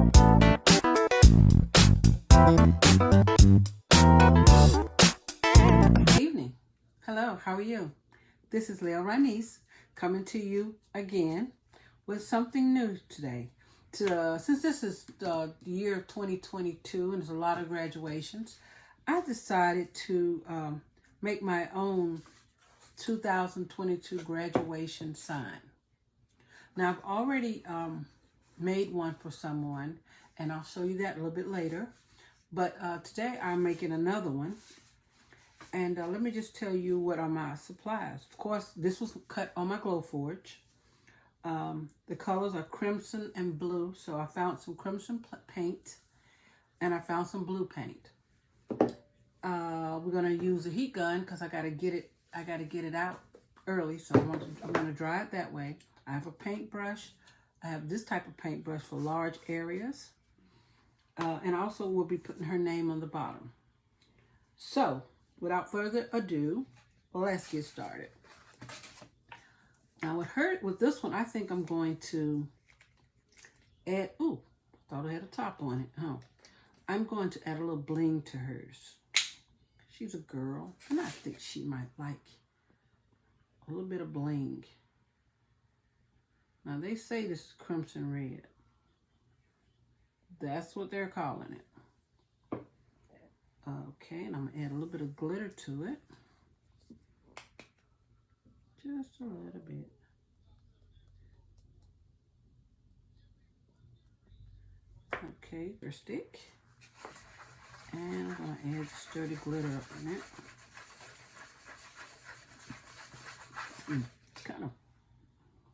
Good evening. Hello, how are you? This is Leah Ranice coming to you again with something new today. Since this is the year of 2022 and there's a lot of graduations, I decided to make my own 2022 graduation sign. Now, I've already made one for someone, and I'll show you that a little bit later. But today I'm making another one. And let me just tell you what are my supplies. Of course, this was cut on my Glowforge. The colors are crimson and blue. So I found some crimson paint and I found some blue paint. We're going to use a heat gun because I got to get it out early. So I'm going to dry it that way. I have a paintbrush. I have this type of paintbrush for large areas. And also we'll be putting her name on the bottom. So, without further ado, let's get started. Now with this one, I think I'm going to add, thought I had a top on it. Oh, I'm going to add a little bling to hers. She's a girl, and I think she might like a little bit of bling. Now they say this is crimson red. That's what they're calling it. Okay, and I'm going to add a little bit of glitter to it. Just a little bit. Okay, for a stick. And I'm going to add sturdy glitter up in it. Kind of,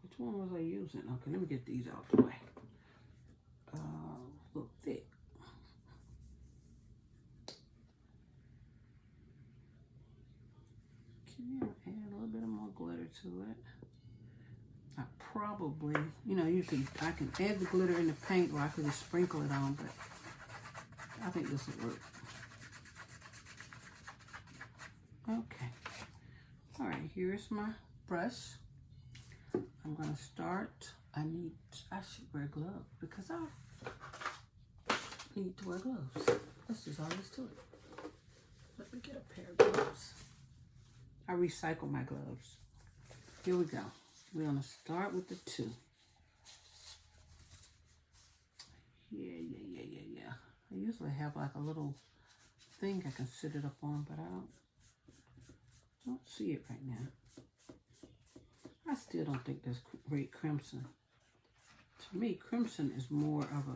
which one was I using? Okay, let me get these out the way. A little thick. Okay, I'll add a little bit more glitter to it. I probably, I can add the glitter in the paint or I could just sprinkle it on, but I think this will work. Okay. All right, here's my brush. I'm going to start. I should wear gloves because I need to wear gloves. That's just all there is to it. Let me get a pair of gloves. I recycle my gloves. Here we go. We're going to start with the 2. Yeah. I usually have like a little thing I can sit it up on, but I don't see it right now. I still don't think that's great crimson. To me, crimson is more of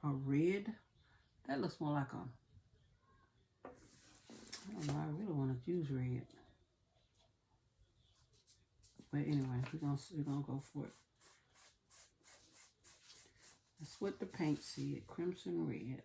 a red. That looks more like I don't know, I really want to use red. But anyway, we're gonna go for it. That's what the paint said, crimson red.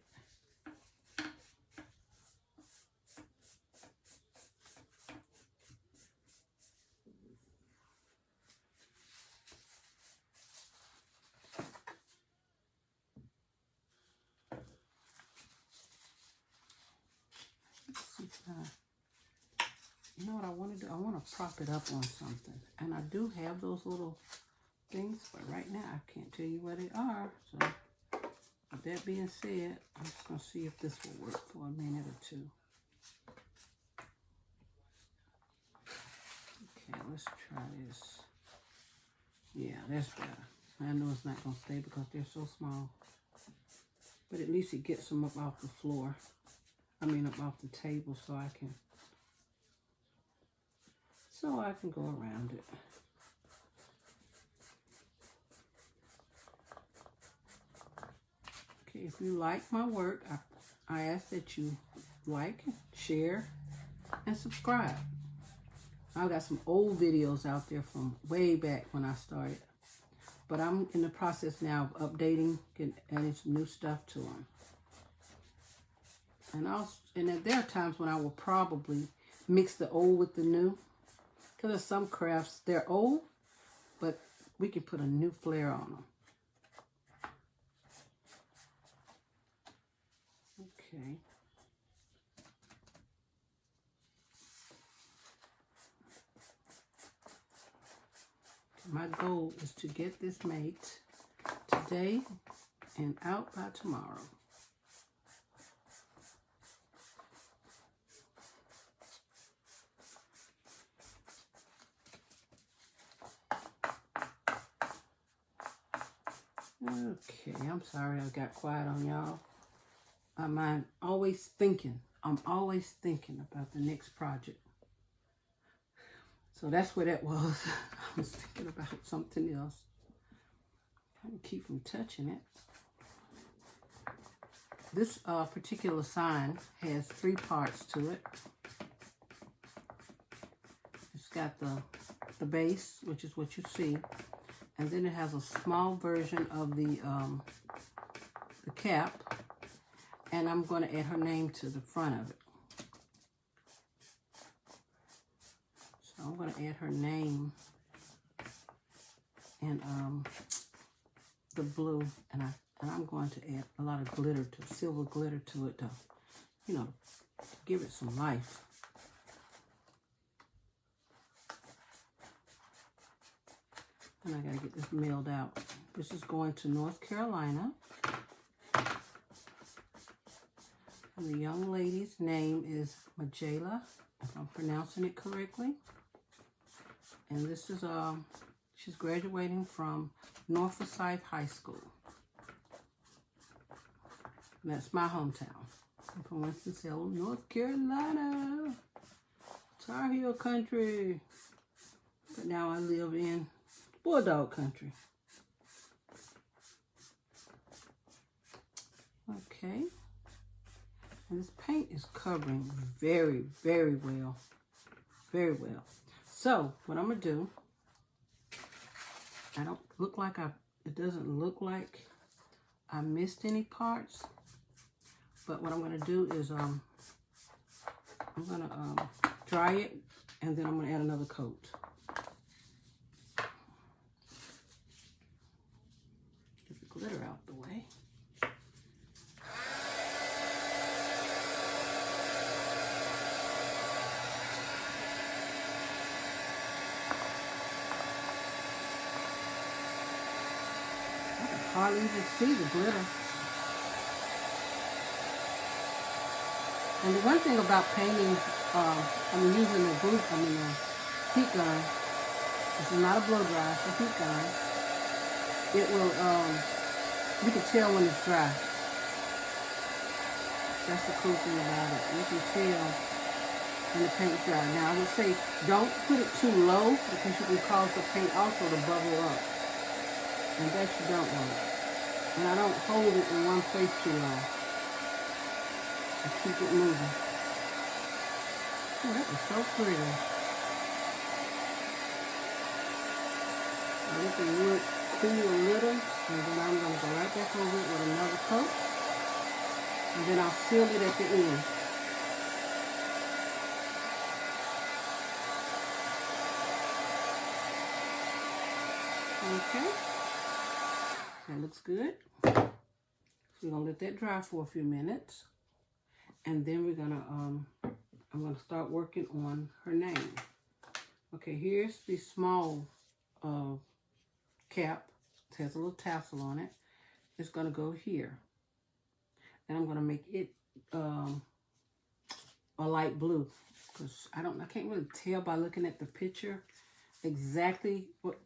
You know what I want to do? I want to prop it up on something. And I do have those little things, but right now I can't tell you where they are. So with that being said, I'm just going to see if this will work for a minute or two. Okay, let's try this. Yeah, that's better. I know it's not going to stay because they're so small. But at least it gets them up off the floor. Up off the table so I can go around it. Okay, if you like my work, I ask that you like, share, and subscribe. I've got some old videos out there from way back when I started. But I'm in the process now of updating and adding some new stuff to them. And there are times when I will probably mix the old with the new. Because there's some crafts, they're old, but we can put a new flair on them. Okay. My goal is to get this made today and out by tomorrow. Okay, I'm sorry I got quiet on y'all. My mind always thinking. I'm always thinking about the next project. So that's what that was. I was thinking about something else. Trying to keep from touching it. This particular sign has 3 parts to it. It's got the base, which is what you see. And then it has a small version of the cap. And I'm going to add her name to the front of it. So I'm going to add her name and the blue, and I'm going to add a lot of glitter, silver glitter to it to, you know, give it some life. And I gotta get this mailed out. This is going to North Carolina. And the young lady's name is Majela, if I'm pronouncing it correctly. And this is she's graduating from North Forsyth High School. And that's my hometown. I'm from Winston-Salem, North Carolina. Tar Heel country. But now I live in Bulldog country. Okay. And this paint is covering very, very well. Very well. So, what I'm going to do, it doesn't look like I missed any parts. But what I'm going to do is, I'm going to dry it, and then I'm going to add another coat. Get the glitter out the way. I can hardly even see the glitter. And the one thing about painting, I'm using a heat gun. This is not a blow dry, it's a heat gun. It will, you can tell when it's dry. That's the cool thing about it. You can tell when the paint's dry. Now I would say don't put it too low because you can cause the paint also to bubble up. And that you don't want. And I don't hold it in one place too long. I keep it moving. Oh, that was so pretty. Now let the wood cool a little, and then I'm going to go right back over it with another coat. And then I'll seal it at the end. Okay. That looks good. So we're going to let that dry for a few minutes. And then we're gonna, I'm gonna start working on her name. Okay, here's the small cap. It has a little tassel on it. It's gonna go here. And I'm gonna make it a light blue. Because I can't really tell by looking at the picture exactly what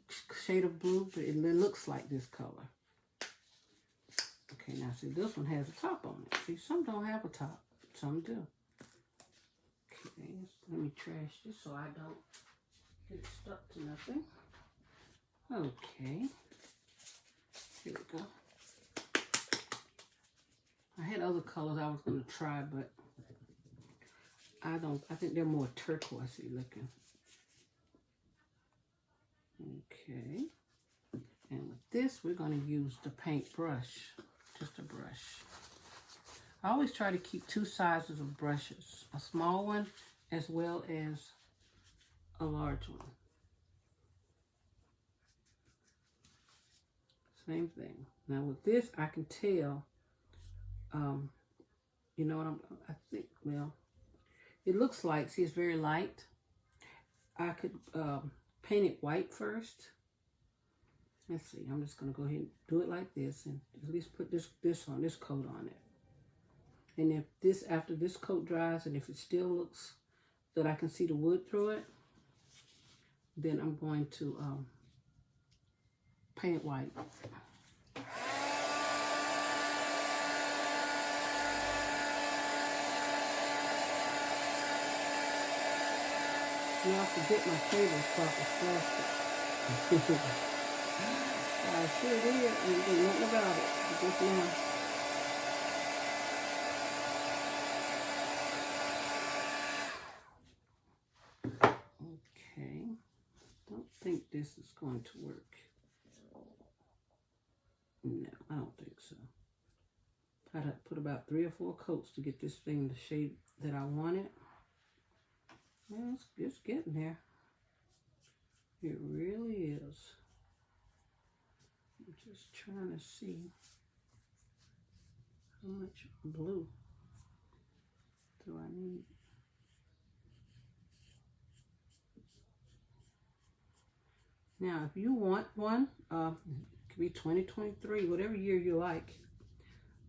shade of blue, but it looks like this color. Okay, now see, this one has a top on it. See, some don't have a top. Some do. Okay, let me trash this so I don't get stuck to nothing. Okay. Here we go. I had other colors I was going to try, but I think they're more turquoisey looking. Okay. And with this, we're going to use the paint brush. Just a brush. I always try to keep 2 sizes of brushes. A small one as well as a large one. Same thing. Now with this, I can tell, you know what I think, well, it looks like, see, it's very light. I could paint it white first. Let's see, I'm just going to go ahead and do it like this and at least put this coat on it. And if this, after this coat dries and if it still looks that I can see the wood through it, then I'm going to paint it white. Now I forget my tablecloth is plastic. I sure did. I didn't do nothing about it. Just now. Okay. Don't think this is going to work. No, I don't think so. I had to put about 3 or 4 coats to get this thing the shape that I wanted. Yeah, it's getting there. It really is. I'm just trying to see how much blue do I need. Now, if you want one, it could be 2023, whatever year you like.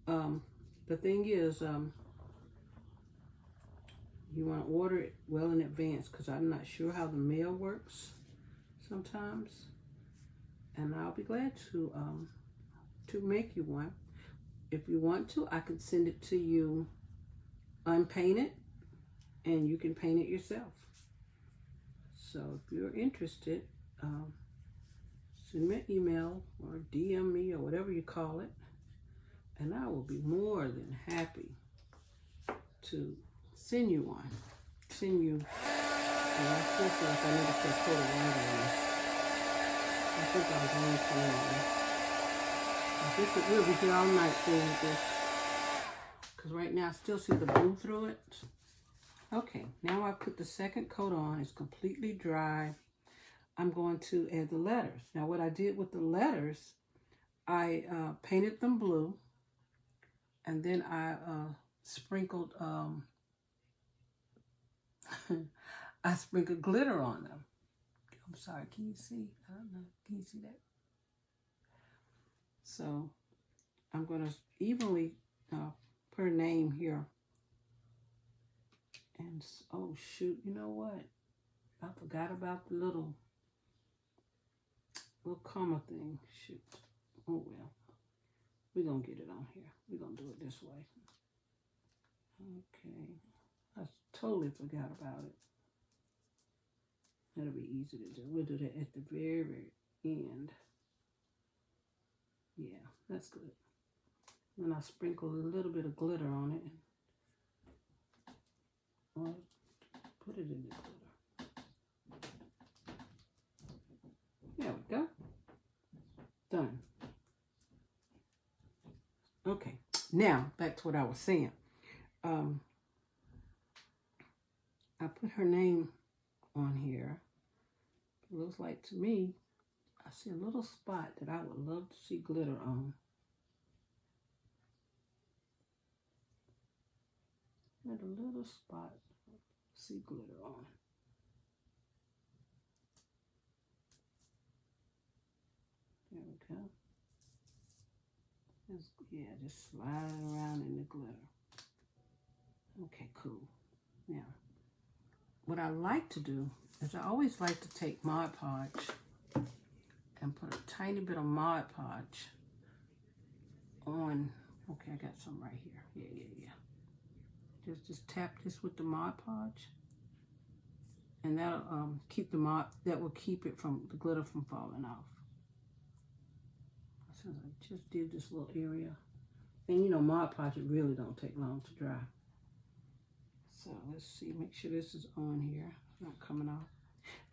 The thing is, you want to order it well in advance because I'm not sure how the mail works sometimes. And I'll be glad to make you one. If you want to, I can send it to you unpainted, and you can paint it yourself. So if you're interested, send me an email or DM me or whatever you call it, and I will be more than happy to send you one. Send you, and I still feel like I need to put a coat of white on this. I think I was going to we'll be here all night doing this, because right now I still see the blue through it. Okay, now I put the second coat on. It's completely dry. I'm going to add the letters. Now what I did with the letters, I painted them blue, and then I sprinkled I sprinkled glitter on them. I'm sorry, can you see? I don't know. Can you see that? So I'm going to evenly put her name here. And, oh shoot, you know what? I forgot about the little comma thing. Shoot. Oh well. We're going to get it on here. We're going to do it this way. Okay. I totally forgot about it. That'll be easy to do. We'll do that at the very, very end. Yeah, that's good. Then I sprinkle a little bit of glitter on it. Or put it in the glitter. There we go. Done. Okay, now back to what I was saying. I put her name on here. It looks like to me, I see a little spot that I would love to see glitter on. And a little spot, see glitter on. There we go. Just slide it around in the glitter. Okay, cool. Now, what I like to do is I always like to take Mod Podge and put a tiny bit of Mod Podge on. Okay, I got some right here. Yeah. Just tap this with the Mod Podge, and that'll keep that will keep it from the glitter from falling off. So I just did this little area, and you know, Mod Podge, it really don't take long to dry. So let's see, make sure this is on here, it's not coming off.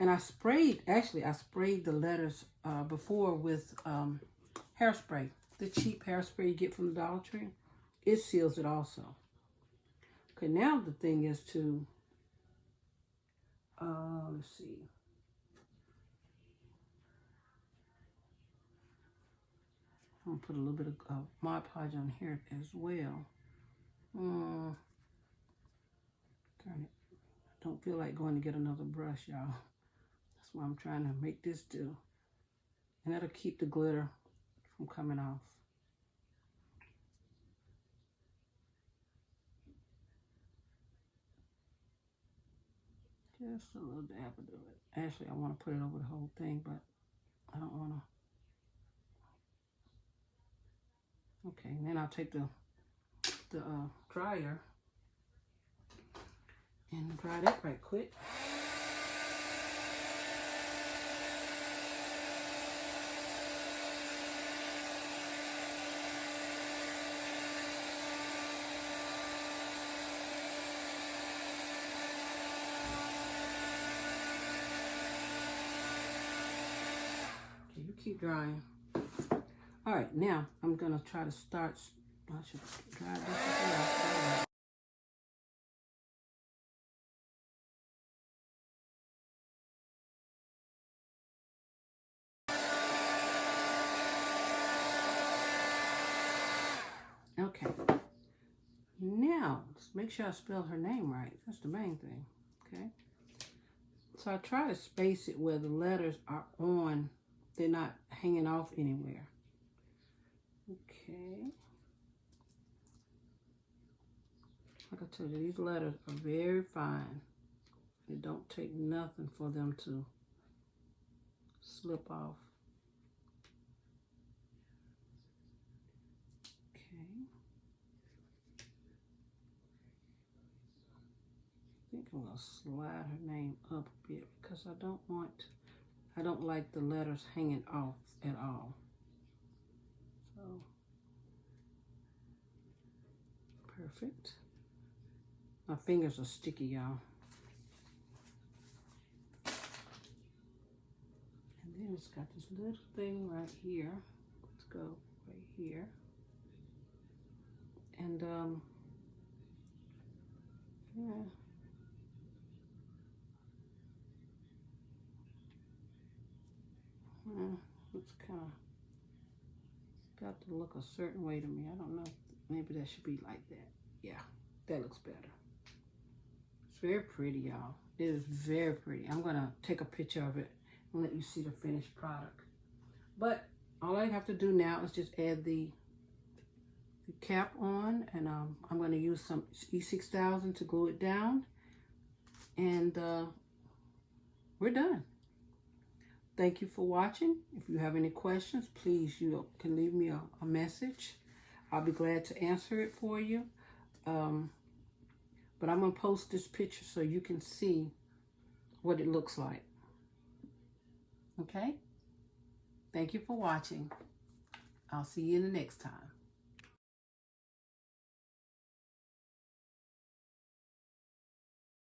And I sprayed the letters before with hairspray, the cheap hairspray you get from the Dollar Tree. It seals it also. Okay, now the thing is to, let's see. I'm gonna put a little bit of Mod Podge on here as well. Darn it. I don't feel like going to get another brush, y'all. That's what I'm trying to make this do. And that'll keep the glitter from coming off. Just a little dab of it. Actually, I want to put it over the whole thing, but I don't want to. Okay, and then I'll take the dryer and dry that right quick. Okay, you keep drying. All right, now I'm gonna try to start. I should dry this as well. Okay, now let's make sure I spell her name right. That's the main thing. Okay, so I try to space it where the letters are on, they're not hanging off anywhere. Okay, like I told you, these letters are very fine. It don't take nothing for them to slip off. I think I'm gonna slide her name up a bit because I don't like the letters hanging off at all. So, perfect. My fingers are sticky, y'all. And then it's got this little thing right here. Let's go right here. And, yeah. It's kind of got to look a certain way to me. I don't know. Maybe that should be like that. Yeah, that looks better. It's very pretty, y'all. It is very pretty. I'm going to take a picture of it and let you see the finished product. But all I have to do now is just add the cap on, and I'm going to use some E6000 to glue it down. And we're done. Thank you for watching. If you have any questions, please, you can leave me a message. I'll be glad to answer it for you. But I'm going to post this picture so you can see what it looks like. Okay? Thank you for watching. I'll see you in the next time.